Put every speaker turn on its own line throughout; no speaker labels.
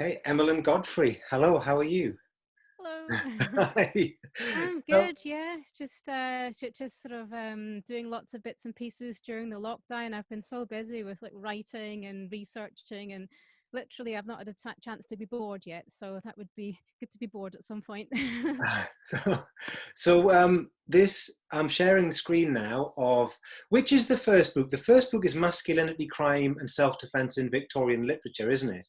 Okay, Emelyne Godfrey. Hello, how are you?
Hello.
Hi.
I'm
So,
good, yeah. Just sort of doing lots of bits and pieces during the lockdown. I've been so busy with like writing and researching, and literally I've not had a chance to be bored yet. So that would be good to be bored at some point.
so, this I'm sharing the screen now of which is the first book. The first book is Masculinity, Crime, and Self-Defense in Victorian Literature, isn't it?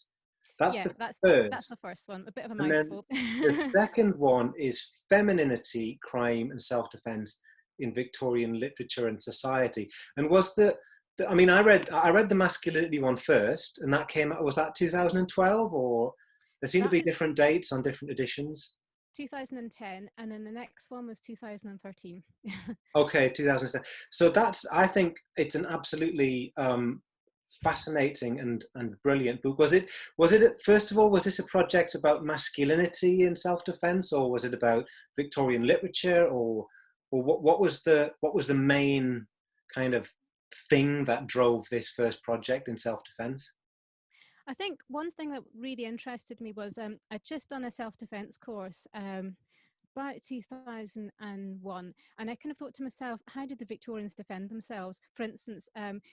That's
Yeah,
the
that's
first,
the first one. A bit of a
and then
mouthful.
the second one is Femininity, Crime, and Self-Defense in Victorian Literature and Society. And was I mean, I read the masculinity one first, and that came out. Was that 2012, or there seem to
That
be
was
different dates on different editions?
2010, and then the next one was 2013.
Okay, 2010. So I think it's an absolutely fascinating and brilliant book. Was it first of all, was this a project about masculinity in self-defense, or was it about Victorian literature, or what was the main kind of thing that drove this first project in self-defense?
I think one thing that really interested me was I'd just done a self-defense course about 2001, and I kind of thought to myself, how did the Victorians defend themselves? For instance,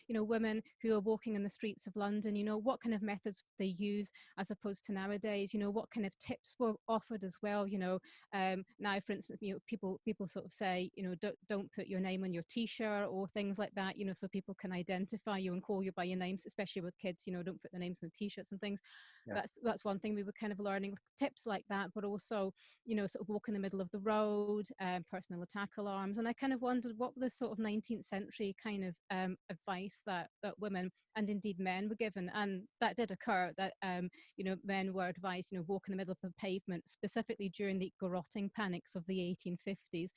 women who are walking in the streets of London, what kind of methods they use as opposed to nowadays, what kind of tips were offered as well. Now, for instance, people sort of say, don't put your name on your t-shirt or things like that, so people can identify you and call you by your names, especially with kids, don't put the names in the t-shirts and things.
Yeah.
That's one thing we were kind of learning, tips like that, but also sort of walk in the middle of the road, personal attack alarms. And I kind of wondered what the sort of 19th century kind of advice that women and indeed men were given. And that did occur, that, men were advised, walk in the middle of the pavement, specifically during the garrotting panics of the 1850s,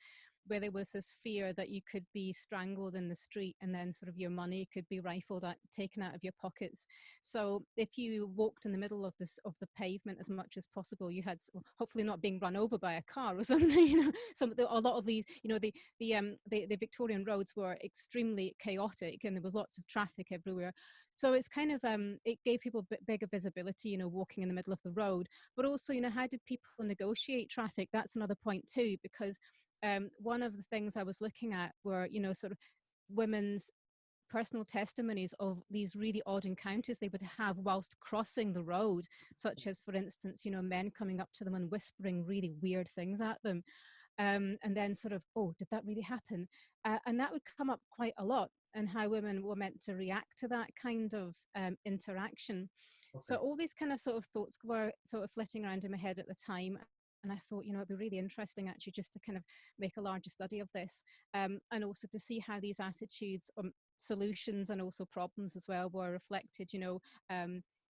where there was this fear that you could be strangled in the street and then sort of your money could be rifled out, taken out of your pockets. So if you walked in the middle of the pavement as much as possible, you had, hopefully not being run over by a car or something. A lot of these, the Victorian roads were extremely chaotic and there was lots of traffic everywhere. So it's kind of it gave people bigger visibility, walking in the middle of the road. But also, how did people negotiate traffic? That's another point too, because one of the things I was looking at were, sort of women's personal testimonies of these really odd encounters they would have whilst crossing the road, such as, for instance, men coming up to them and whispering really weird things at them. And then sort of, oh, did that really happen? And that would come up quite a lot, and how women were meant to react to that kind of interaction. So
Okay.
all these kind of sort of thoughts were sort of flitting around in my head at the time. And I thought, it'd be really interesting actually just to kind of make a larger study of this, and also to see how these attitudes, solutions and also problems as well, were reflected,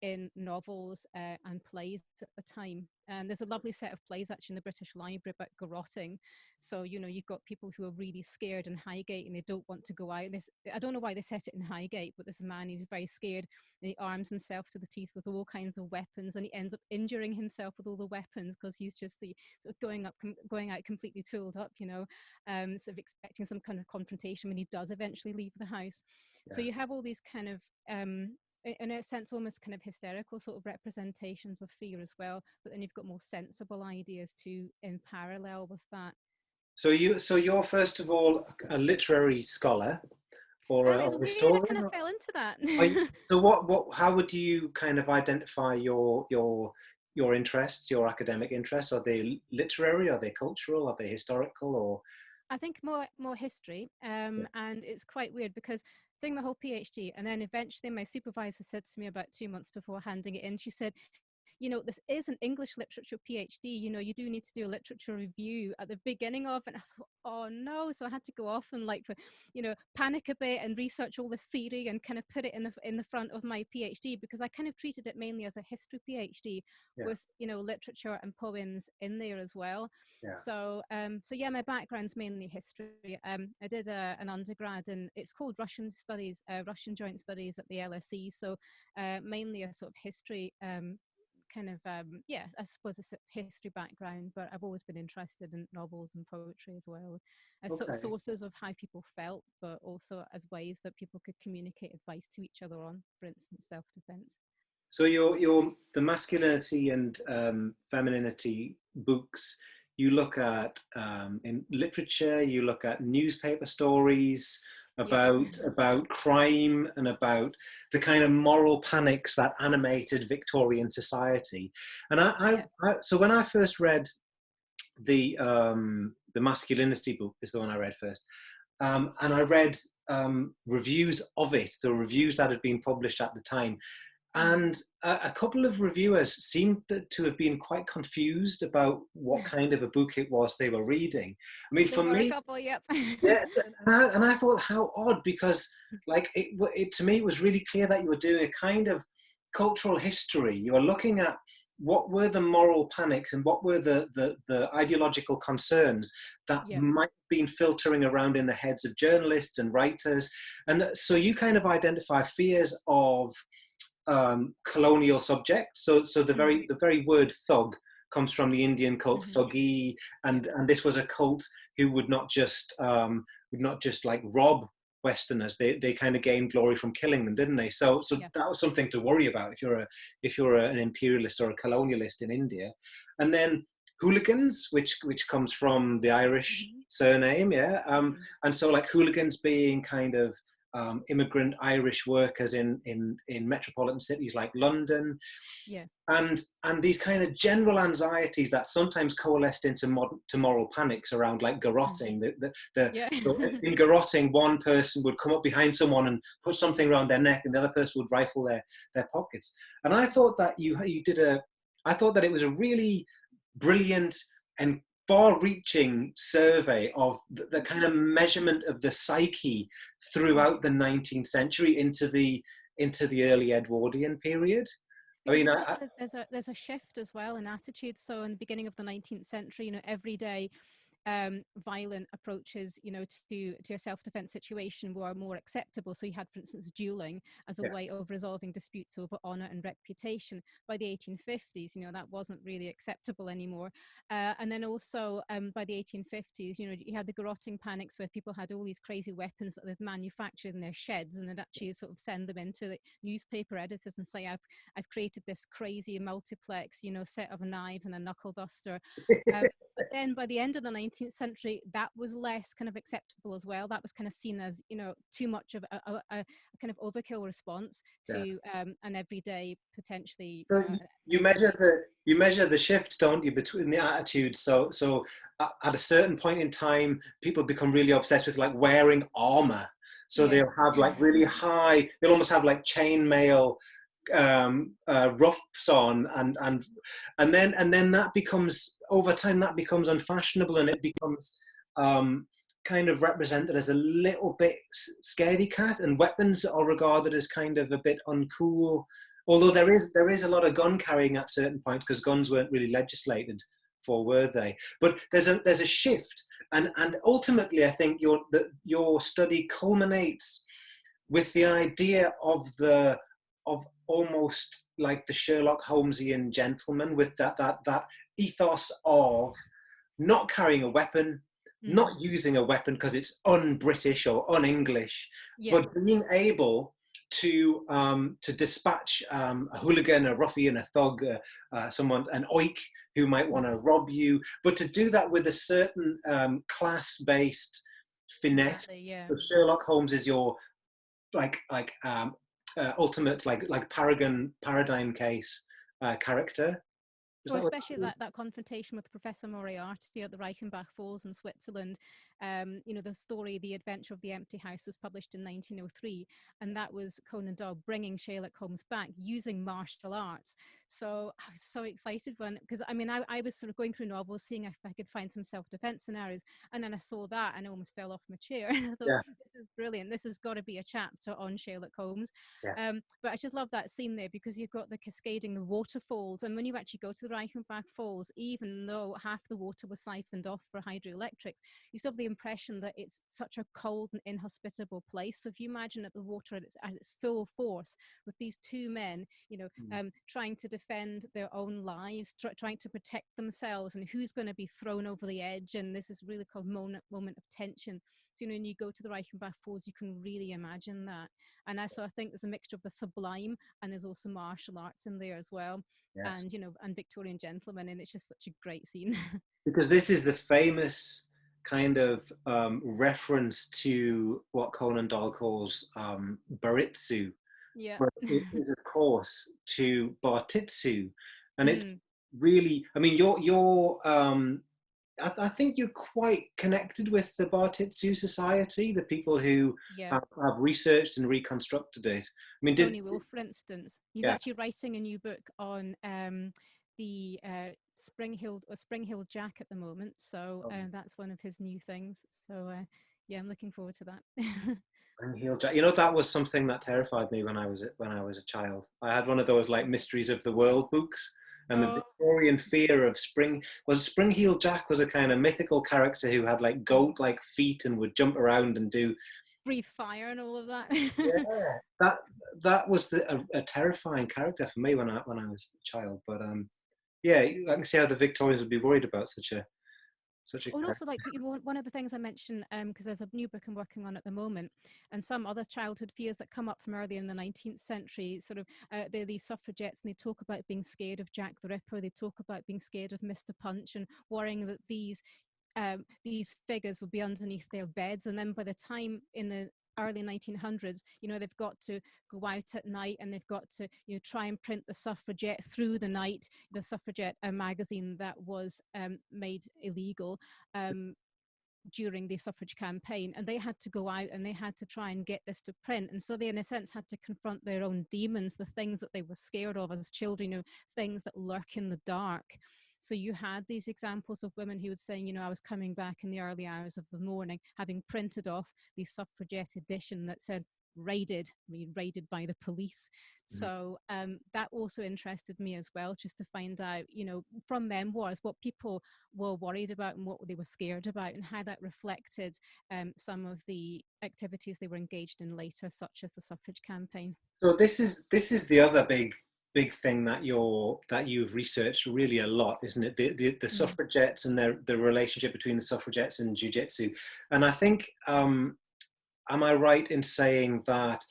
in novels and plays at the time. And there's a lovely set of plays actually in the British Library about garrotting. So, you've got people who are really scared in Highgate and they don't want to go out. I don't know why they set it in Highgate, but this man, he's very scared and he arms himself to the teeth with all kinds of weapons, and he ends up injuring himself with all the weapons because he's just sort of going out completely tooled up, sort of expecting some kind of confrontation when he does eventually leave the house. So
Yeah.
you have all these kind of in a sense almost kind of hysterical sort of representations of fear as well, but then you've got more sensible ideas too in parallel with that.
So you're first of all a literary scholar, or a,
It's
or a
weird, I
historian?
kind of fell into that.
So how would you kind of identify your interests, your academic interests? Are they literary? Are they cultural? Are they historical? Or
I think more history, and it's quite weird because doing the whole PhD, and then eventually my supervisor said to me about 2 months before handing it in, she said, this is an English literature PhD, you do need to do a literature review at the beginning of, and I thought, oh no. So I had to go off and panic a bit and research all this theory and kind of put it in the front of my PhD, because I kind of treated it mainly as a history PhD
yeah,
with, literature and poems in there as well.
yeah.
So yeah, my background's mainly history. I did an undergrad and it's called Russian Studies, Russian Joint Studies at the LSE. So mainly a sort of history kind of yeah, I suppose a history background, but I've always been interested in novels and poetry as well, as sort of
Okay.
sources of how people felt, but also as ways that people could communicate advice to each other on, for instance, self-defense.
So your the masculinity and femininity books you look at in literature, you look at newspaper stories
Yep.
about crime and about the kind of moral panics that animated Victorian society. And
Yep.
so when I first read the masculinity book, is the one I read first, and I read reviews of it, the reviews that had been published at the time. And a couple of reviewers seemed to have been quite confused about what kind of a book it was they were reading. I mean,
There
for
were a
me,
couple, yep.
yes, and I thought how odd, because like it to me it was really clear that you were doing a kind of cultural history. You were looking at what were the moral panics and what were the ideological concerns that
Yep.
might have been filtering around in the heads of journalists and writers. And so you kind of identify fears of colonial subjects. So the very word thug comes from the Indian cult Thugi, and this was a cult who would not just like rob Westerners. They kind of gained glory from killing them, didn't they? So
Yeah.
that was something to worry about if you're an imperialist or a colonialist in India. And then hooligans, which comes from the Irish surname, yeah. And so like hooligans being kind of immigrant Irish workers in metropolitan cities like London,
Yeah.
and these kind of general anxieties that sometimes coalesced into moral panics around like garroting.
Yeah.
So in garroting, one person would come up behind someone and put something around their neck, and the other person would rifle their pockets. And I thought that I thought that it was a really brilliant and far-reaching survey of the kind of measurement of the psyche throughout the 19th century into the early Edwardian period. I
Because
mean,
it's also there's a shift as well in attitudes. So in the beginning of the 19th century, every day violent approaches, to a self-defense situation were more acceptable. So you had, for instance, dueling as a
yeah,
way of resolving disputes over honor and reputation. By the 1850s, that wasn't really acceptable anymore. And then also by the 1850s, you had the garroting panics where people had all these crazy weapons that they'd manufactured in their sheds, and they'd actually sort of send them into the newspaper editors and say, I've created this crazy multiplex, set of knives and a knuckle duster. But then by the end of the 19th century, that was less kind of acceptable as well. That was kind of seen as, too much of a kind of overkill response
yeah.
to an everyday potentially,
So
enemy.
you measure the shifts, don't you, between the attitudes. So at a certain point in time, people become really obsessed with like wearing armor. So
Yeah.
they'll have like really high. They'll almost have like chainmail roughs on, and then that becomes, over time, that becomes unfashionable, and it becomes kind of represented as a little bit scaredy cat, and weapons are regarded as kind of a bit uncool. Although
Yeah.
there is a lot of gun carrying at certain points, because guns weren't really legislated for, were they? But there's a shift, and ultimately, I think your study culminates with the idea of almost like the Sherlock Holmesian gentleman, with that ethos of not carrying a weapon, not using a weapon because it's un-British or un-English,
Yeah.
but being able to dispatch a hooligan, a ruffian, a thug, someone, an oik who might want to rob you, but to do that with a certain class-based finesse.
Exactly. Yeah.
So Sherlock Holmes is your like ultimate like paradigm case character. Is
Or
that what
especially that confrontation with Professor Moriarty at the Reichenbach Falls in Switzerland. The story, The Adventure of the Empty House, was published in 1903, and that was Conan Doyle bringing Sherlock Holmes back using martial arts. So I was so excited because I was sort of going through novels, seeing if I could find some self-defense scenarios, and then I saw that and I almost fell off my chair. And I thought,
yeah,
this is brilliant. This has got to be a chapter on Sherlock Holmes.
yeah,
But I just love that scene there, because you've got the cascading, the waterfalls, and when you actually go to the Reichenbach Falls, even though half the water was siphoned off for hydroelectrics, you still have the the impression that it's such a cold and inhospitable place. So if you imagine that the water at its full force, with these two men, trying to defend their own lives, trying to protect themselves, and who's going to be thrown over the edge. And this is really called moment of tension. So, when you go to the Reichenbach Falls, you can really imagine that. And so I think there's a mixture of the sublime, and there's also martial arts in there as well.
Yes.
And Victorian gentlemen, and it's just such a great scene.
Because this is the famous kind of reference to what Conan Doyle calls Bartitsu,
Yeah.
but it is of course to Bartitsu, and it's
Mm,
really, I mean, I think you're quite connected with the Bartitsu Society, the people who
yeah.
have researched and reconstructed it. I mean,
Tony Wolff, for instance, he's
yeah,
actually writing a new book on the Spring Hill Jack at the moment. So that's one of his new things. So yeah, I'm looking forward to that.
and heel jack. You know, that was something that terrified me when I was a child. I had one of those like Mysteries of the World books, and the
Oh,
Victorian fear of Spring Heel Jack was a kind of mythical character who had like goat-like feet and would jump around and do.
breathe fire and all of that.
Yeah, that was a terrifying character for me when I was a child. But yeah, I can see how the Victorians would be worried about such a
Oh, and
character.
also, like, one of the things I mentioned, because there's a new book I'm working on at the moment, and some other childhood fears that come up from early in the 19th century. Sort of, they're these suffragettes, and they talk about being scared of Jack the Ripper. They talk about being scared of Mr. Punch, and worrying that these figures would be underneath their beds. And then by the time in the early 1900s, they've got to go out at night, and they've got to, try and print the Suffragette through the night, the Suffragette magazine that was made illegal during the suffrage campaign, and they had to go out and they had to try and get this to print. And so they, in a sense, had to confront their own demons, the things that they were scared of as children, things that lurk in the dark. So you had these examples of women who would say, I was coming back in the early hours of the morning, having printed off the suffragette edition that said raided by the police. So that also interested me as well, just to find out, from memoirs, what people were worried about and what they were scared about, and how that reflected some of the activities they were engaged in later, such as the suffrage campaign.
So this is the other big thing that you've researched really a lot, isn't it? The
Mm.
suffragettes and the relationship between the suffragettes and jiu-jitsu. And I think, am I right in saying that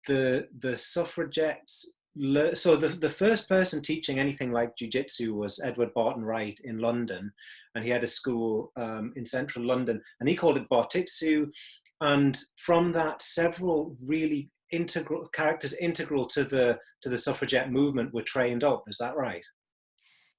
the suffragettes so the first person teaching anything like jiu-jitsu was Edward Barton Wright in London, and he had a school in central London, and he called it Bartitsu. And from that, several really integral characters integral to the suffragette movement were trained up. Is that right?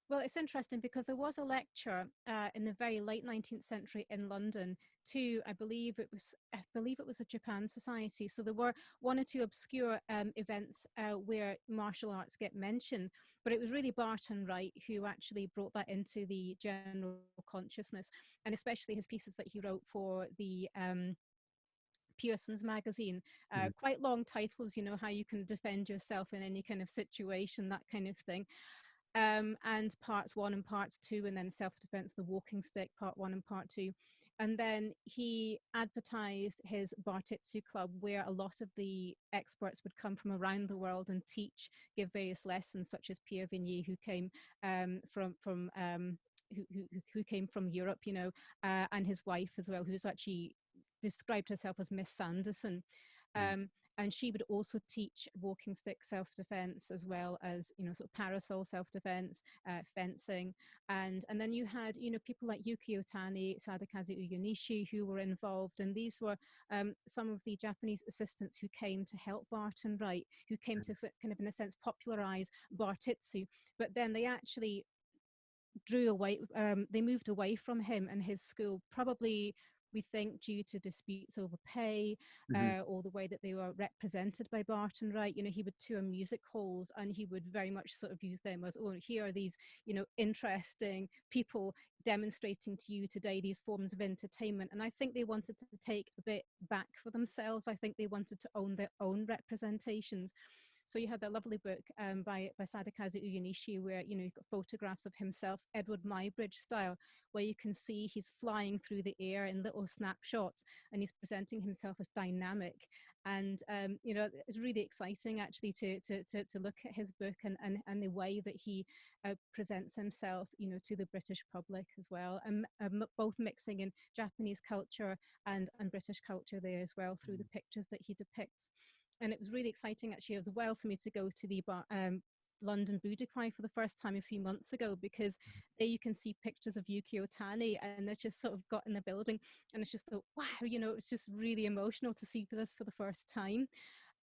Well, it's interesting because there was a lecture in the very late 19th century in London to, I believe it was a Japan Society. So there were one or two obscure events where martial arts get mentioned, but it was really Barton Wright who actually brought that into the general consciousness, and especially his pieces that he wrote for the Pearson's magazine,
Mhm.
quite long titles, how you can defend yourself in any kind of situation, that kind of thing. And parts one and parts two, and then self-defense, the walking stick, part one and part two. And then he advertised his Bartitsu club, where a lot of the experts would come from around the world and teach, give various lessons, such as Pierre Vigny, who came who came from Europe, and his wife as well, who's actually described herself as Miss Sanderson. Um, and she would also teach walking stick self-defense, as well as, sort of parasol self-defense, fencing. And then you had, people like Yuki Otani, Sadakazu Uyonishi, who were involved. And these were some of the Japanese assistants who came to help Barton Wright, who came to kind of, in a sense, popularize Bartitsu. But then they actually they moved away from him and his school, probably, we think, due to disputes over pay,
Mhm.
or the way that they were represented by Barton Wright. He would tour music halls, and he would very much sort of use them as, oh, here are these, interesting people demonstrating to you today these forms of entertainment. And I think they wanted to take a bit back for themselves. I think they wanted to own their own representations. So you had that lovely book by Sadakazu Uyenishi, where you've got photographs of himself, Edward Muybridge style, where you can see he's flying through the air in little snapshots, and he's presenting himself as dynamic. And it's really exciting actually to look at his book and the way that he presents himself, to the British public as well, and both mixing in Japanese culture and British culture there as well through the pictures that he depicts. And it was really exciting actually as well for me to go to the London Budokai for the first time a few months ago, because there you can see pictures of Yuki Otani, and it's just sort of got in the building, and it's just thought, wow, it's just really emotional to see this for the first time.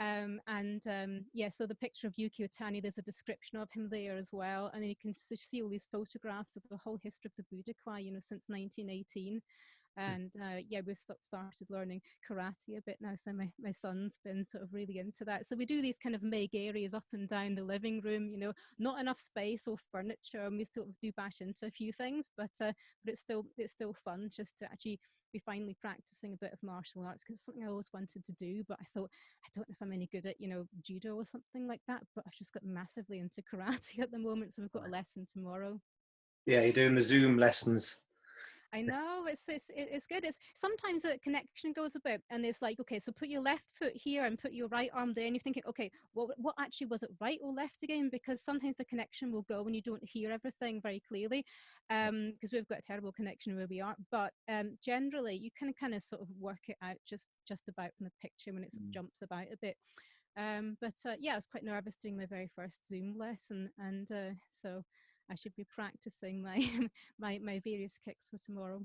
So the picture of Yuki Otani, there's a description of him there as well, and then you can see all these photographs of the whole history of the Budokai, since 1918. And we've started learning karate a bit now, so my son's been sort of really into that. So we do these kind of meg areas up and down the living room, not enough space or furniture, and we still do bash into a few things, but it's still fun just to actually be finally practicing a bit of martial arts, because it's something I always wanted to do, but I thought, I don't know if I'm any good at judo or something like that, but I've just got massively into karate at the moment, so we've got a lesson tomorrow.
Yeah, you're doing the Zoom lessons.
I know, it's good. It's sometimes the connection goes a bit, and it's like, okay, so put your left foot here and put your right arm there, and you're thinking, okay, what actually was it, right or left again? Because sometimes the connection will go when you don't hear everything very clearly, because we've got a terrible connection where we are. But generally, you can kind of sort of work it out just about from the picture when it sort of jumps about a bit. I was quite nervous doing my very first Zoom lesson, and so I should be practicing my my various kicks for tomorrow.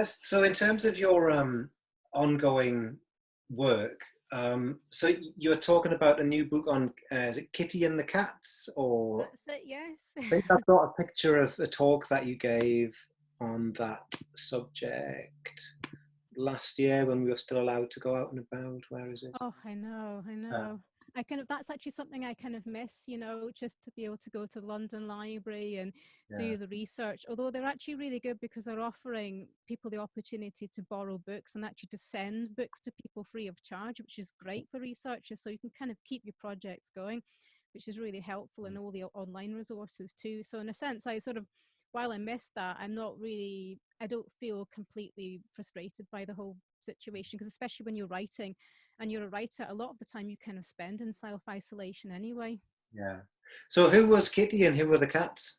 So in terms of your ongoing work, so you're talking about a new book on, is it Kitty and the Cats? Or
That's it, yes.
I think I've got a picture of a talk that you gave on that subject last year when we were still allowed to go out and about. Where is it?
Oh, I know. That's actually something I kind of miss, just to be able to go to the London Library and
Yeah.
do the research. Although they're actually really good because they're offering people the opportunity to borrow books and actually to send books to people free of charge, which is great for researchers. So you can kind of keep your projects going, which is really helpful, and all the online resources too. So in a sense, while I miss that, I don't feel completely frustrated by the whole situation, because especially when you're writing and you're a writer, a lot of the time you kind of spend in self-isolation anyway.
Yeah. So who was Kitty and who were the cats?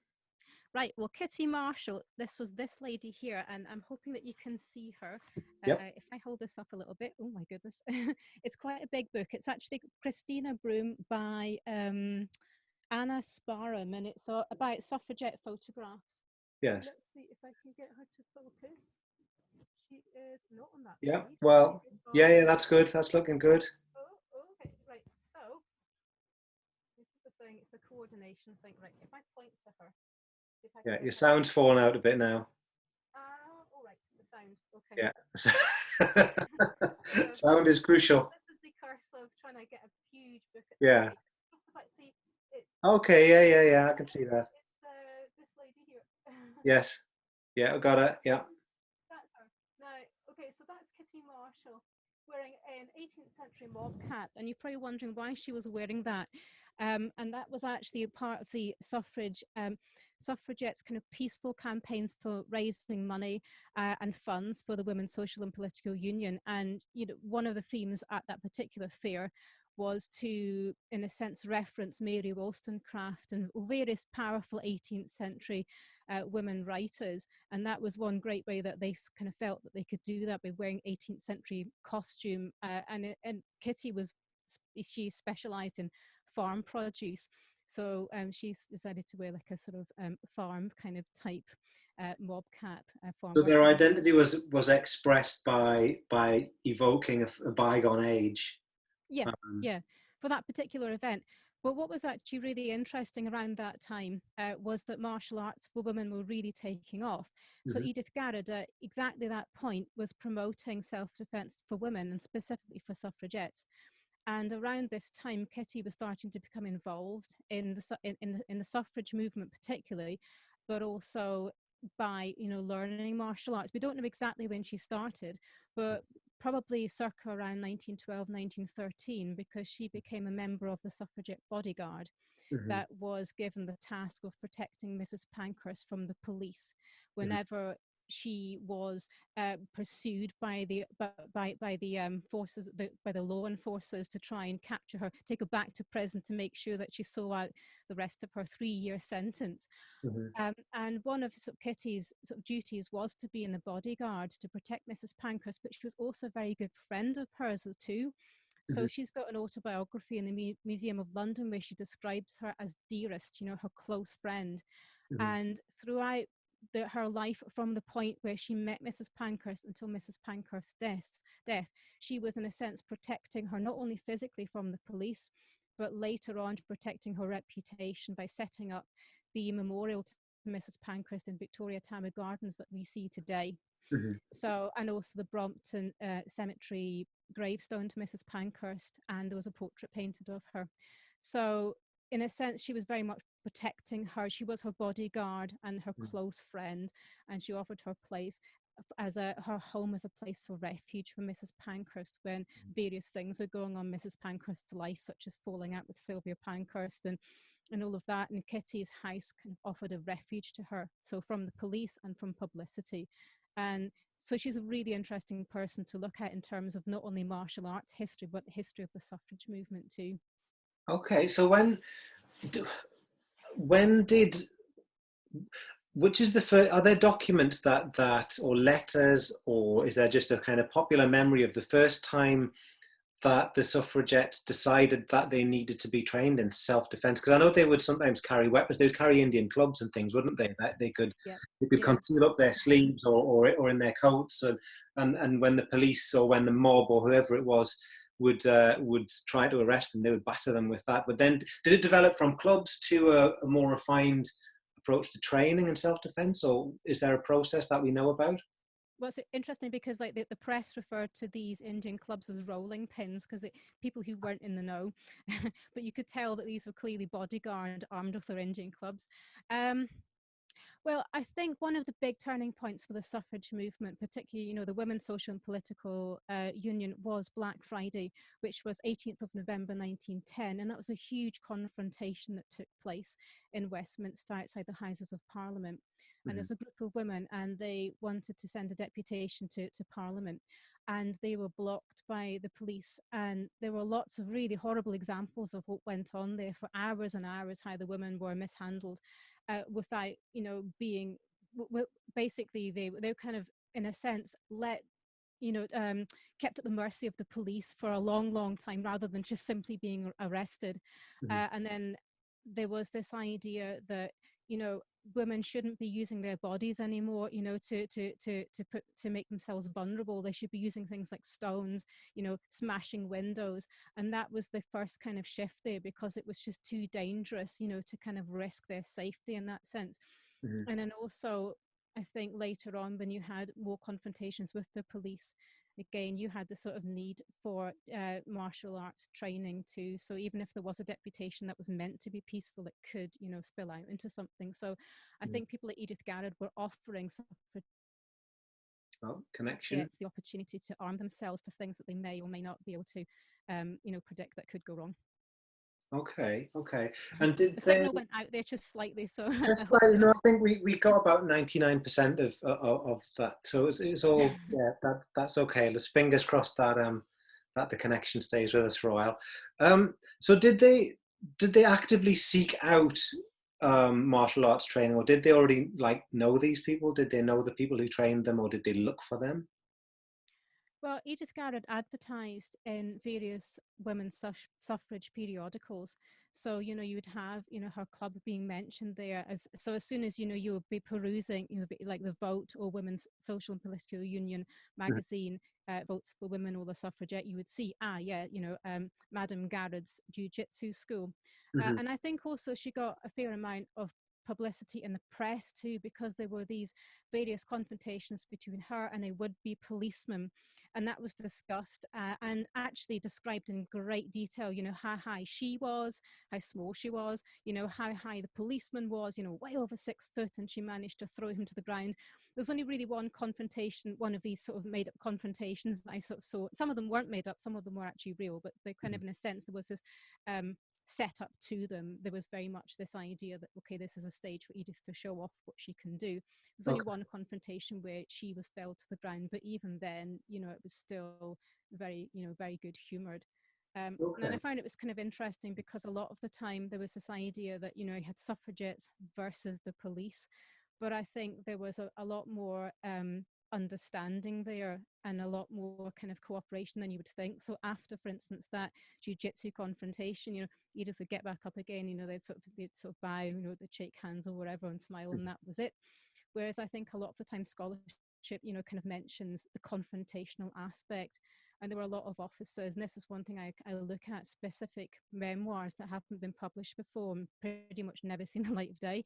Right, well, Kitty Marshall, this was this lady here, and I'm hoping that you can see her.
Yep.
If I hold this up a little bit, oh my goodness, it's quite a big book. It's actually Christina Broom by Anna Sparham, and it's about suffragette photographs.
Yes.
Let's see if I can get her to focus. She is not on that
Yeah.
side.
Well, yeah, that's good. That's looking good.
Okay, right. So this is the thing. It's the coordination thing. Right. If I point to her, if I can
Yeah,
get
your
her.
sound's fallen out a bit now.
All right. The sound. Okay.
Yeah.
So
Sound is crucial.
this is the curse of trying to get a huge book at the
Yeah.
side. Just about see it.
Okay. Yeah. I can see that.
It's this lady here.
Yes. Yeah, I got it. Yeah.
That's her. Now, okay, so that's Kitty Marshall wearing an 18th century mob cap, and you're probably wondering why she was wearing that. And that was actually a part of the suffragettes' kind of peaceful campaigns for raising money and funds for the Women's Social and Political Union. And one of the themes at that particular fair was to, in a sense, reference Mary Wollstonecraft and various powerful 18th century women writers. And that was one great way that they kind of felt that they could do that by wearing 18th century costume. And Kitty she specialized in farm produce. So she's decided to wear like a sort of farm kind of type mob cap.
So their
working.
identity was expressed by evoking a bygone age.
Yeah, yeah, for that particular event. But what was actually really interesting around that time was that martial arts for women were really taking off. So Edith Garrett, at exactly that point, was promoting self-defense for women and specifically for suffragettes. And around this time, Kitty was starting to become involved in the suffrage movement, particularly, but also by learning martial arts. We don't know exactly when she started, but probably circa around 1912, 1913, because she became a member of the suffragette bodyguard
Hmm.
that was given the task of protecting Mrs. Pankhurst from the police
Hmm.
whenever she was pursued by the forces, by the law enforcers, to try and capture her, take her back to prison to make sure that she saw out the rest of her 3-year sentence.
Hmm.
And one of sort of Kitty's sort of duties was to be in the bodyguard to protect Mrs. Pankhurst, but she was also a very good friend of hers too. So
Hmm.
she's got an autobiography in the Museum of London where she describes her as dearest, you know, her close friend.
Hmm.
And throughout her life, from the point where she met Mrs. Pankhurst until Mrs. Pankhurst's death, she was in a sense protecting her not only physically from the police, but later on protecting her reputation by setting up the memorial to Mrs. Pankhurst in Victoria Tower Gardens that we see today.
Hmm.
So, and also the Brompton Cemetery gravestone to Mrs. Pankhurst, and there was a portrait painted of her. So, in a sense, she was very much protecting her. She was her bodyguard and her close friend, and she offered her place as her home as a place for refuge for Mrs. Pankhurst when various things are going on in Mrs. Pankhurst's life, such as falling out with Sylvia Pankhurst and all of that. And Kitty's house kind of offered a refuge to her, so from the police and from publicity. And so she's a really interesting person to look at in terms of not only martial arts history, but the history of the suffrage movement too.
Okay, so when did, which is the first, are there documents that or letters, or is there just a kind of popular memory of the first time that the suffragettes decided that they needed to be trained in self-defense? Because I know they would sometimes carry weapons. They would carry Indian clubs and things, wouldn't they? That
Yeah,
they could
yeah.
conceal up their sleeves or in their coats, and when the police or when the mob or whoever it was would try to arrest them, they would batter them with that. But then, did it develop from clubs to a more refined approach to training and self-defense, or is there a process that we know about?
Well, it's interesting because like the press referred to these Indian clubs as rolling pins because people who weren't in the know, but you could tell that these were clearly bodyguard armed with their Indian clubs. Um, Well, I think one of the big turning points for the suffrage movement, particularly, you know, the Women's Social and Political Union, was Black Friday, which was 18th of November 1910. And that was a huge confrontation that took place in Westminster outside the Houses of Parliament. And
Mhm.
there's a group of women and they wanted to send a deputation to Parliament. And they were blocked by the police. And there were lots of really horrible examples of what went on there for hours and hours, how the women were mishandled without, you know, being basically they kind of in a sense let you know kept at the mercy of the police for a long long time rather than just simply being arrested.
Mhm.
And then there was this idea that, you know, women shouldn't be using their bodies anymore, you know, to make themselves vulnerable. They should be using things like stones, you know, smashing windows. And that was the first kind of shift there, because it was just too dangerous, you know, to kind of risk their safety in that sense.
Mhm.
And then also, I think later on, when you had more confrontations with the police, again, you had the sort of need for martial arts training too. So even if there was a deputation that was meant to be peaceful, it could, you know, spill out into something. So I
Mhm.
think people like Edith Garrett were offering suffragettes
Oh, connection.
the opportunity to arm themselves for things that they may or may not be able to, you know, predict that could go wrong.
Okay, okay. And did
The
they?
signal went out there just slightly, so I
That's
hope
slightly. No, I think we got about 99% of that. So it's all, yeah. That's okay. Let's fingers crossed that that the connection stays with us for a while. So did they actively seek out martial arts training, or did they already like know these people? Did they know the people who trained them, or did they look for them?
Well, Edith Garrett advertised in various women's suffrage periodicals. So, you know, you would have, you know, her club being mentioned there. As soon as, you know, you would be perusing, you know, like the Vote or Women's Social and Political Union
Mhm.
magazine, Votes for Women or the Suffragette, you would see, yeah, you know, Madame Garrett's Jiu-Jitsu school.
Mhm.
And I think also she got a fair amount of publicity in the press too, because there were these various confrontations between her and a would-be policeman, and that was discussed and actually described in great detail, you know, how high she was, how small she was, you know, how high the policeman was, you know, way over 6 foot, and she managed to throw him to the ground. There's only really one confrontation, one of these sort of made up confrontations that I sort of saw. Some of them weren't made up, some of them were actually real, but they kind of, in a sense, there was this set up to them. There was very much this idea that, okay, this is a stage for Edith to show off what she can do. There's only one confrontation where she was felled to the ground, but even then, you know, it was still very, you know, very good humored. And I found it was kind of interesting because a lot of the time there was this idea that, you know, you had suffragettes versus the police, but I think there was a lot more understanding there and a lot more kind of cooperation than you would think. So after, for instance, that jiu-jitsu confrontation, you know, Edith would get back up again, you know, they'd sort of bow, you know, they'd shake hands or whatever and smile, and that was it. Whereas I think a lot of the time scholarship, you know, kind of mentions the confrontational aspect. And there were a lot of officers, and this is one thing I look at, specific memoirs that haven't been published before and pretty much never seen the light of day,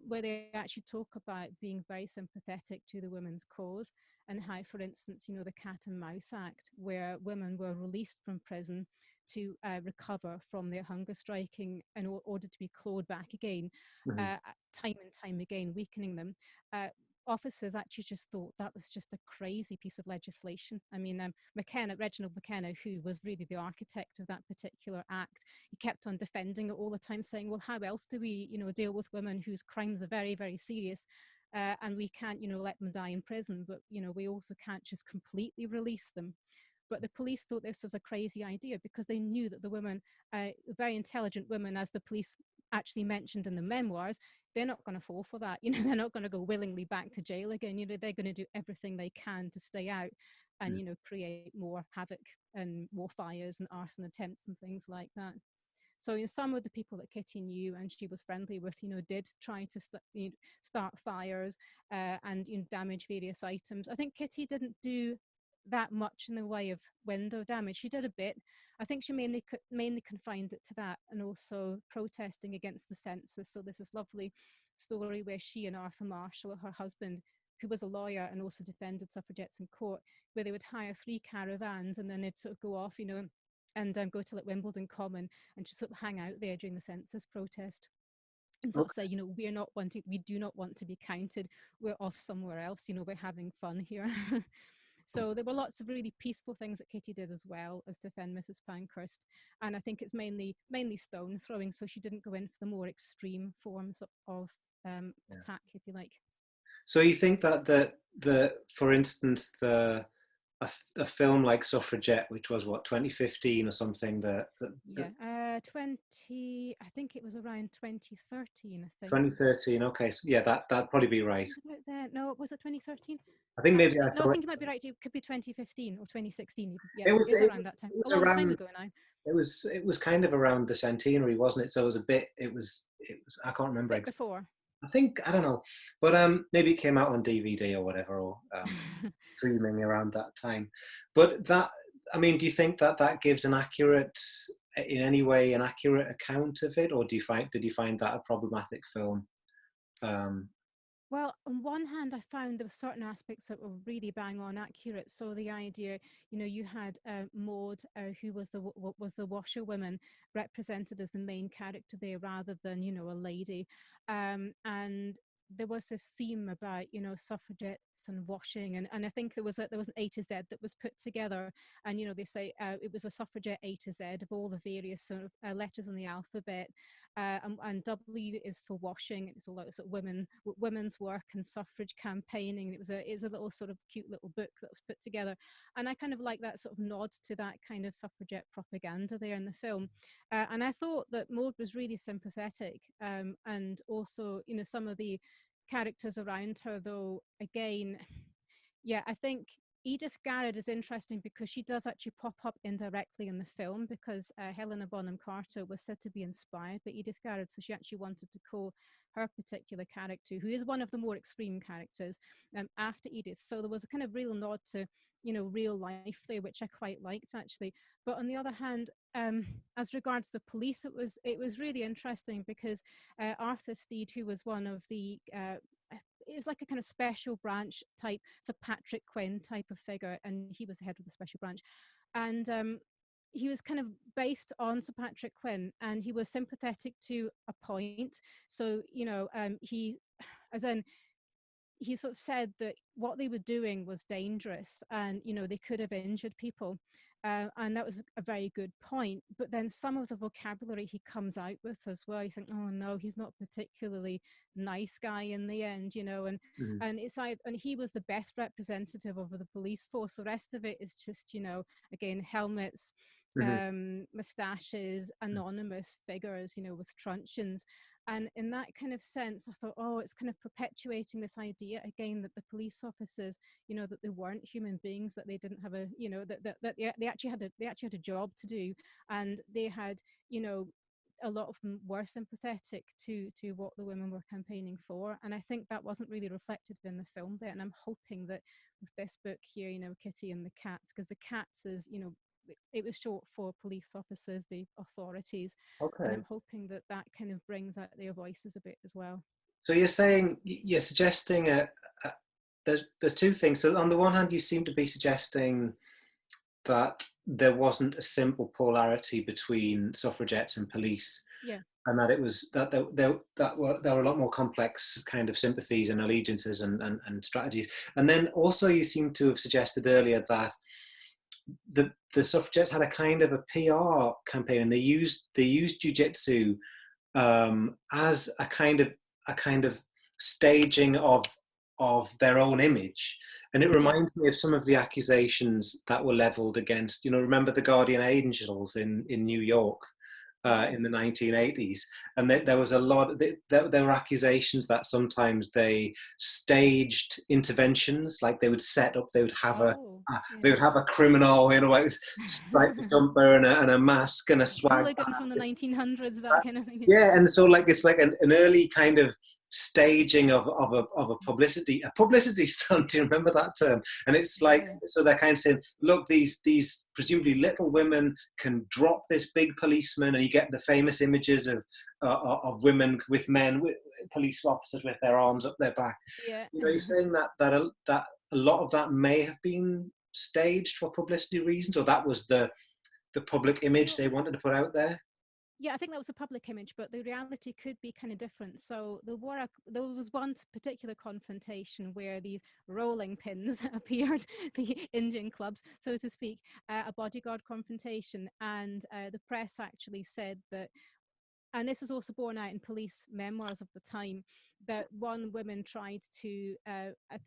where they actually talk about being very sympathetic to the women's cause, and how, for instance, you know, the Cat and Mouse Act, where women were released from prison to recover from their hunger striking in order to be clawed back again, time and time again, weakening them. Officers actually just thought that was just a crazy piece of legislation. I mean, Reginald McKenna, who was really the architect of that particular act, he kept on defending it all the time, saying, well, how else do we, you know, deal with women whose crimes are very, very serious? And we can't, you know, let them die in prison, but, you know, we also can't just completely release them. But the police thought this was a crazy idea because they knew that the women, very intelligent women, as the police actually mentioned in the memoirs, they're not going to fall for that. You know, they're not going to go willingly back to jail again. You know, they're going to do everything they can to stay out and, you know, create more havoc and more fires and arson attempts and things like that. So, you know, some of the people that Kitty knew and she was friendly with, you know, did try to start fires and, you know, damage various items. I think Kitty didn't do that much in the way of window damage. She did a bit. I think she mainly confined it to that, and also protesting against the census. So there's this lovely story where she and Arthur Marshall, her husband, who was a lawyer and also defended suffragettes in court, where they would hire 3 caravans and then they'd sort of go off, you know, and go to like Wimbledon Common and just sort of hang out there during the census protest and sort of say, you know, we do not want to be counted. We're off somewhere else. You know, we're having fun here. So there were lots of really peaceful things that Kitty did as well as defend Mrs. Pankhurst. And I think it's mainly stone throwing, so she didn't go in for the more extreme forms of attack, if you like.
So you think that for instance, a film like Suffragette, which was what, 2015 or something, I
think it was around 2013, I think.
2013, okay, so yeah, that'd probably be right.
No, was it 2013?
I think maybe
I think you might be right. It could be 2015 or 2016. Yeah,
it was
around that time. A long time ago now.
It was kind of around the centenary, wasn't it? So it was a bit. It was. I can't remember exactly.
Before.
I don't know, but maybe it came out on DVD or whatever, or streaming around that time. But that, I mean, do you think that gives in any way an accurate account of it, or did you find that a problematic film?
Well, on one hand, I found there were certain aspects that were really bang on accurate. So the idea, you know, you had Maud, who was the washerwoman, represented as the main character there rather than, you know, a lady, and there was this theme about, you know, suffragettes and washing, and I think there was an A to Z that was put together, and, you know, they say it was a suffragette A to Z of all the various sort of letters in the alphabet, and W is for washing. It's all about sort of women's work and suffrage campaigning. It was a little sort of cute little book that was put together, and I kind of like that sort of nod to that kind of suffragette propaganda there in the film, and I thought that Maud was really sympathetic, and also, you know, some of the characters around her, though, again, yeah, I think Edith Garrett is interesting because she does actually pop up indirectly in the film, because Helena Bonham Carter was said to be inspired by Edith Garrett, so she actually wanted to call her particular character, who is one of the more extreme characters, after Edith. So there was a kind of real nod to, you know, real life there, which I quite liked actually. But on the other hand, as regards the police, it was really interesting because Arthur Steed, who was one of the it was like a kind of special branch type, so Patrick Quinn type of figure, and he was the head of the special branch, and he was kind of based on Sir Patrick Quinn, and he was sympathetic to a point. So you know, he, as in, he sort of said that what they were doing was dangerous, and you know they could have injured people, and that was a very good point. But then some of the vocabulary he comes out with as well, you think, oh no, he's not particularly nice guy in the end, you know.
Mm-hmm.
And it's like, and he was the best representative of the police force. The rest of it is just, you know, again, helmets,
Mm-hmm.
mustaches, anonymous figures, you know, with truncheons. And in that kind of sense, I thought, oh, it's kind of perpetuating this idea again that the police officers, you know, that they weren't human beings, that they didn't have a, you know, that they actually had a job to do, and they had, you know, a lot of them were sympathetic to what the women were campaigning for. And I think that wasn't really reflected in the film there. And I'm hoping that with this book here, you know, Kitty and the Cats, because the Cats is, you know, it was short for police officers, the authorities, and
Okay.
I'm hoping that that kind of brings out their voices a bit as well.
So you're saying, you're suggesting a there's two things. So on the one hand, you seem to be suggesting that there wasn't a simple polarity between suffragettes and police,
Yeah,
and that it was that there were a lot more complex kind of sympathies and allegiances and strategies. And then also you seem to have suggested earlier that the suffragettes had a kind of a PR campaign, and they used jujitsu as a kind of staging of their own image. And it
yeah.
reminds me of some of the accusations that were leveled against, remember the Guardian Angels in New York in
Oh,
the 1980s. And there was a lot, there were accusations that sometimes they staged interventions, like they would have a,
oh,
they
yeah.
would have a criminal, like this striped jumper and a mask and a
Like
swag
hooligan from the
bag.
1900s, that kind of thing.
Yeah, and so like it's like an early kind of staging of a publicity stunt. Do you remember that term? And it's like,
Yeah.
so they're kind of saying, look, these presumably little women can drop this big policeman, and you get the famous images of women with men, police officers with their arms up their back.
Yeah.
You're saying that a lot of that may have been staged for publicity reasons, or that was the public image
Well,
they wanted to put out there.
yeah, I think that was a public image, but the reality could be kind of different. So there was one particular confrontation where these rolling pins appeared, the Indian clubs, so to speak, a bodyguard confrontation, and the press actually said that, and this is also borne out in police memoirs of the time, that one woman tried to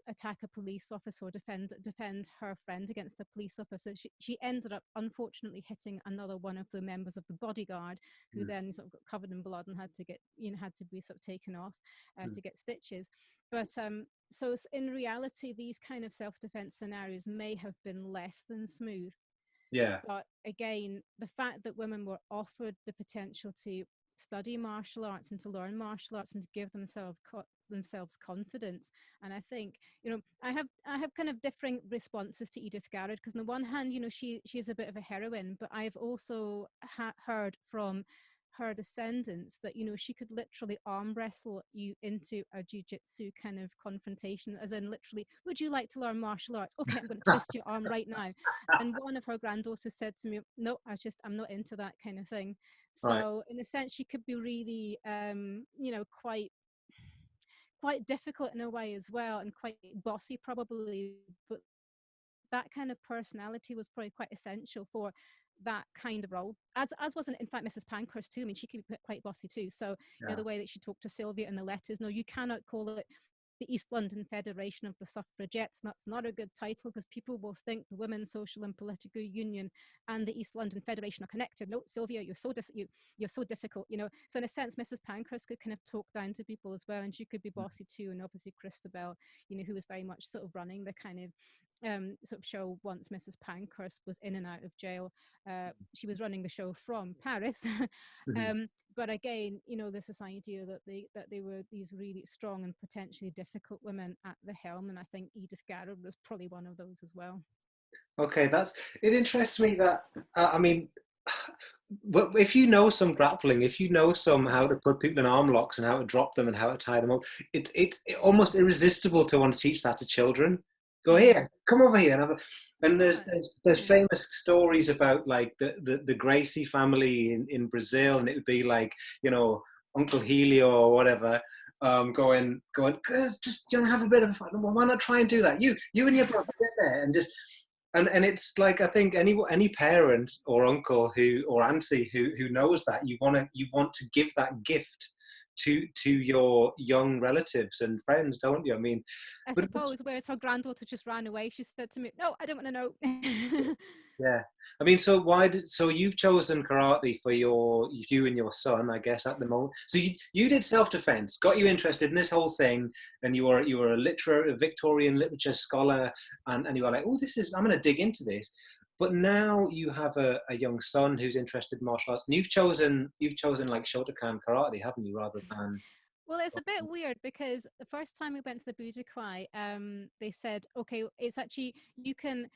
attack a police officer or defend her friend against a police officer. She ended up unfortunately hitting another one of the members of the bodyguard, who
Mm,
then sort of got covered in blood and had to get, you know, had to be sort of taken off
mm.
to get stitches. But so in reality, these kind of self-defense scenarios may have been less than smooth.
Yeah.
But again, the fact that women were offered the potential to study martial arts and to learn martial arts and to give themselves confidence. And I think, you know, I have kind of differing responses to Edith Garrett, because on the one hand, you know, she's a bit of a heroine, but I've also heard from her descendants that, you know, she could literally arm wrestle you into a jiu-jitsu kind of confrontation, as in literally, would you like to learn martial arts? Okay, I'm going to twist your arm right now. And one of her granddaughters said to me, no, I'm not into that kind of thing.
Right.
So in a sense, she could be really, you know, quite difficult in a way as well, and quite bossy probably. But that kind of personality was probably quite essential for that kind of role, as wasn't in fact Mrs. Pankhurst too. I mean, she could be quite bossy too. So you know,
Yeah.
the way that she talked to Sylvia in the letters, no, you cannot call it the East London Federation of the Suffragettes. That's not a good title, because people will think the Women's Social and Political Union and the East London Federation are connected. No, Sylvia, you're so difficult, you know. So in a sense, Mrs. Pankhurst could kind of talk down to people as well, and she could be bossy too. And obviously Christabel, you know, who was very much sort of running the kind of sort of show once Mrs. Pankhurst was in and out of jail. She was running the show from Paris.
Mhm.
But again, you know, there's this idea that they were these really strong and potentially difficult women at the helm, and I think Edith Garrod was probably one of those as well.
Okay, that's it. Interests me that I mean, well, if you know some grappling, if you know some how to put people in arm locks and how to drop them and how to tie them up, it's almost irresistible to want to teach that to children. Go
Mm.
here, come over here, and, and
Yes.
there's
Yeah.
famous stories about like the Gracie family in Brazil, and it would be like, you know, Uncle Helio or whatever. Going, just you know, have a bit of fun. Well, why not try and do that? You and your brother get there and just and it's like I think any parent or uncle who or auntie who knows that you want to give that gift to your young relatives and friends, don't you? I mean,
I
but
suppose, whereas her granddaughter just ran away, she said to me, "No, I don't want to know."
yeah, I mean, so you've chosen karate for you and your son, I guess, at the moment. So you did self-defense, got you interested in this whole thing, and you were a Victorian literature scholar, and you were like, oh, I'm going to dig into this. But now you have a young son who's interested in martial arts, and you've chosen like Shotokan karate, haven't you, rather than
Well, it's a bit weird because the first time we went to the Budokai, they said, okay, it's actually, you can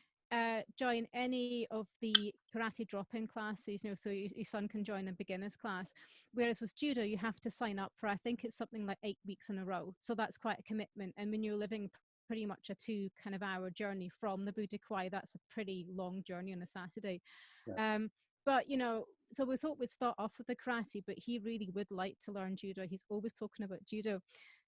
join any of the karate drop-in classes, you know, so your son can join a beginner's class. Whereas with judo, you have to sign up for, I think it's something like 8 weeks in a row. So that's quite a commitment. And when you're living pretty much a 2 kind of hour journey from the Budokai, that's a pretty long journey on a Saturday.
yeah,
Um, but you know, so we thought we'd start off with the karate, but he really would like to learn judo. He's always talking about judo.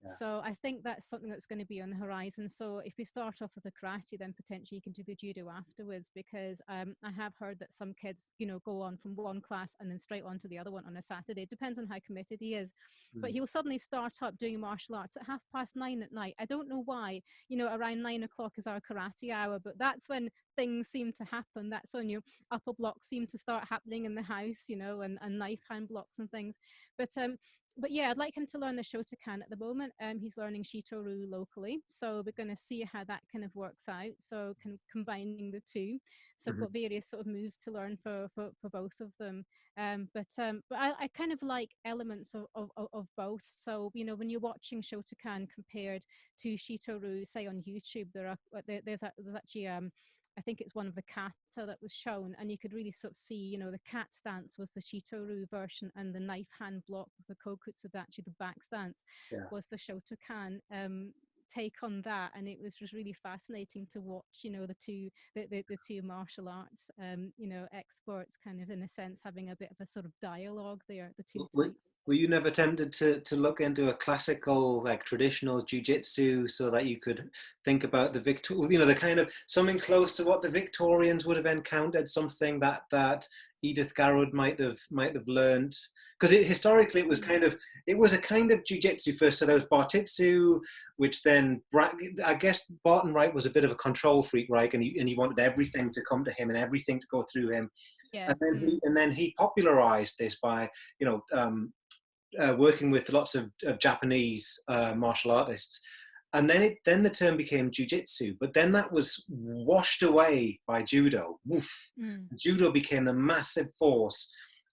yeah.
So I think that's something that's going to be on the horizon. So if we start off with the karate, then potentially you can do the judo afterwards, because I have heard that some kids, you know, go on from one class and then straight on to the other one on a Saturday. It depends on how committed he is. But
Mm.
he'll suddenly start up doing martial arts at 9:30 at night. I don't know why. You know, around 9 o'clock is our karate hour, but that's when things seem to happen. That's when you upper blocks seem to start happening in the house, you know, and knife hand blocks and things. But yeah, I'd like him to learn the Shotokan at the moment. He's learning Shito-ryu locally, so we're going to see how that kind of works out. So combining the two, so I've
Mhm.
got various sort of moves to learn for both of them. But I kind of like elements of both. So you know, when you're watching Shotokan compared to Shito-ryu, say on YouTube, there's actually I think it's one of the kata that was shown, and you could really sort of see, you know, the cat stance was the Shito-ryu version, and the knife hand block with the Kokutsudachi, the back stance,
Yeah.
was the Shotokan take on that. And it was just really fascinating to watch, you know, the two martial arts, you know, experts kind of in a sense having a bit of a sort of dialogue there, the two
Were,
types.
were you never tempted to look into a classical, like traditional jujitsu, so that you could think about the kind of something close to what the Victorians would have encountered, something that Edith Garrod might have learned? Because historically
Mm.
it was a kind of jujitsu first. So there was Bartitsu, which then I guess Barton Wright was a bit of a control freak, right? And he wanted everything to come to him and everything to go through him,
Yeah.
and then he
Mm.
and then he popularized this by working with lots of Japanese martial artists. And then the term became jujitsu, but then that was washed away by judo. Woof.
Mm.
Judo became the massive force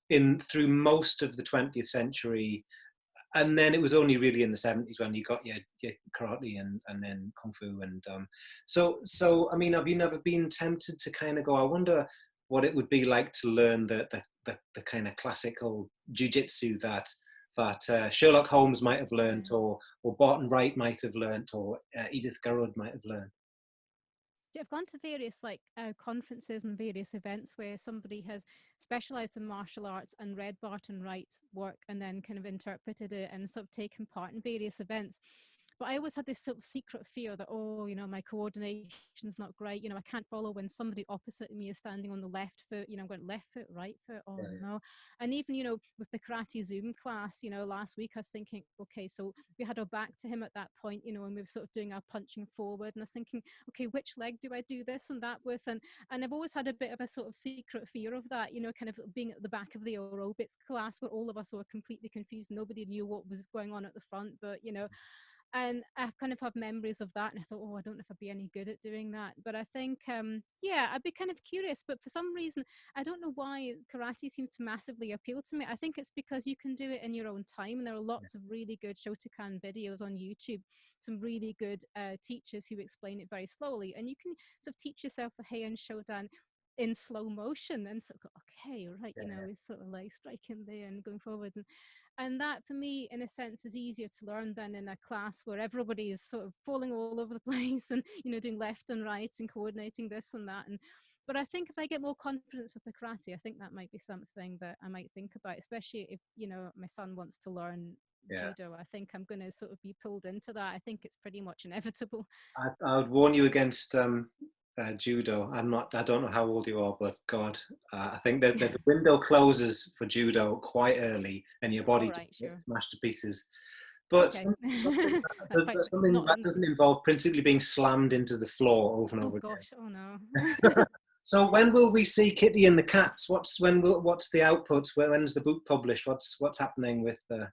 in through most of the 20th century, and then it was only really in the 70s when you got your karate and then kung fu so I mean, have you never been tempted to kind of go, I wonder what it would be like to learn the kind of classical jujitsu that Sherlock Holmes might have learned,
Yeah.
or Barton Wright might have learned, or Edith Garrod might have learned?
I've gone to various conferences and various events where somebody has specialized in martial arts and read Barton Wright's work and then kind of interpreted it and sort of taken part in various events. But I always had this sort of secret fear that, oh, you know, my coordination's not great. You know, I can't follow when somebody opposite me is standing on the left foot. You know, I'm going left foot, right foot. Oh
Yeah,
no. And even, you know, with the karate Zoom class, you know, last week I was thinking, okay, so we had our back to him at that point, you know, and we were sort of doing our punching forward. And I was thinking, okay, which leg do I do this and that with? And I've always had a bit of a sort of secret fear of that, you know, kind of being at the back of the aerobics class where all of us were completely confused. Nobody knew what was going on at the front. But, you know, and I kind of have memories of that, and I thought, oh, I don't know if I'd be any good at doing that. But I think, yeah, I'd be kind of curious. But for some reason, I don't know why karate seems to massively appeal to me. I think it's because you can do it in your own time, and there are
Yeah.
lots of really good Shotokan videos on YouTube. Some really good teachers who explain it very slowly, and you can sort of teach yourself the Heian Shodan in slow motion and sort of go, okay, right, you know,
Yeah.
we're sort of like striking there and going forward, and that for me in a sense is easier to learn than in a class where everybody is sort of falling all over the place and, you know, doing left and right and coordinating this and that. And but I think if I get more confidence with the karate, I think that might be something that I might think about, especially if, you know, my son wants to learn
Yeah.
judo. I think I'm going to sort of be pulled into that. I think it's pretty much inevitable.
I would warn you against judo. I'm not. I don't know how old you are, but God, I think that the window closes for judo quite early, and your
All
body just
right, sure.
gets smashed to pieces. But
Okay. That's quite
something
not
that doesn't involve principally being slammed into the floor over and
oh
over
gosh, oh no.
again. So when will we see Kitty and the Cats? What's the output? When's the book published? What's happening with the?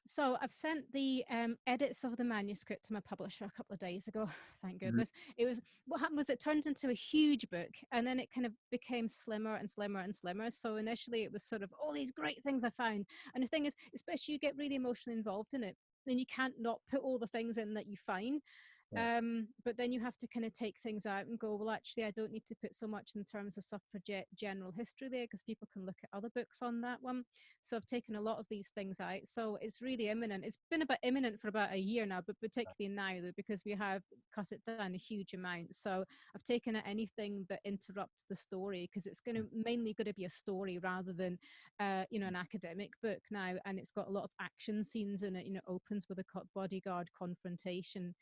So I've sent the edits of the manuscript to my publisher a couple of days ago. Thank
Mhm.
goodness. It was what happened was it turned into a huge book, and then it kind of became slimmer and slimmer and slimmer. So initially it was sort of all these great things I found, and the thing is, especially you get really emotionally involved in it, then you can't not put all the things in that you find.
Yeah.
But then you have to kind of take things out and go, well, actually, I don't need to put so much in terms of suffragette general history there because people can look at other books on that one. So I've taken a lot of these things out. So it's really imminent. It's been about imminent for about a year now, but particularly now because we have cut it down a huge amount. So I've taken out anything that interrupts the story because it's going to mainly going to be a story rather than, you know, an academic book now. And it's got a lot of action scenes in it. You know, opens with a bodyguard confrontation,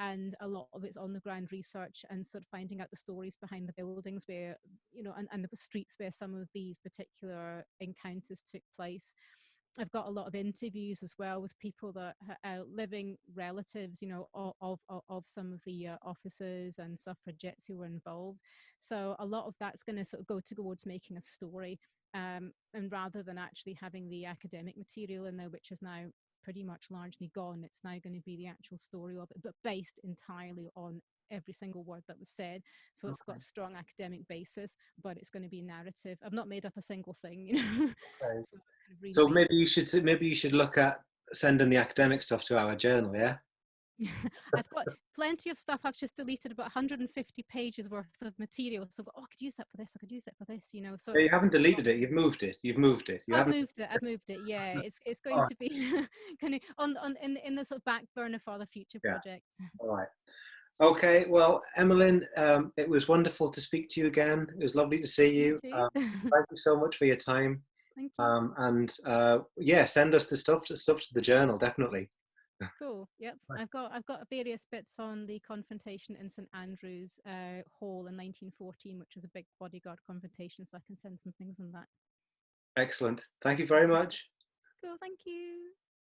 and a lot of it's on the ground research and sort of finding out the stories behind the buildings where, you know, and the streets where some of these particular encounters took place. I've got a lot of interviews as well with people that living relatives, you know, of some of the officers and suffragettes who were involved. So a lot of that's going to sort of go towards making a story, and rather than actually having the academic material in there, which is now pretty much largely gone, it's now going to be the actual story of it, but based entirely on every single word that was said. So it's got
Okay.
a strong academic basis, but it's going to be narrative. I've not made up a single thing, you know.
Okay.
So kind of really
So
basic.
maybe you should look at sending the academic stuff to our journal. Yeah.
I've got plenty of stuff. I've just deleted about 150 pages worth of material. So, oh, I could use that for this. I could use that for this. You know. So
You haven't deleted it. You've moved it. You've moved it. You
I've
haven't.
moved it. I've moved it. Yeah, it's
All
going
right.
to be kind of on in the sort of back burner for the future
Yeah.
project.
All right. Okay. Well, Emelyne, it was wonderful to speak to you again. It was lovely to see
You
you.
too.
Thank you so much for your time.
Thank you.
And yeah, send us the stuff to the journal, definitely.
Cool. Yep. I've got various bits on the confrontation in St Andrews Hall in 1914, which was a big bodyguard confrontation. So I can send some things on that.
Excellent. Thank you very much.
Cool. Thank you.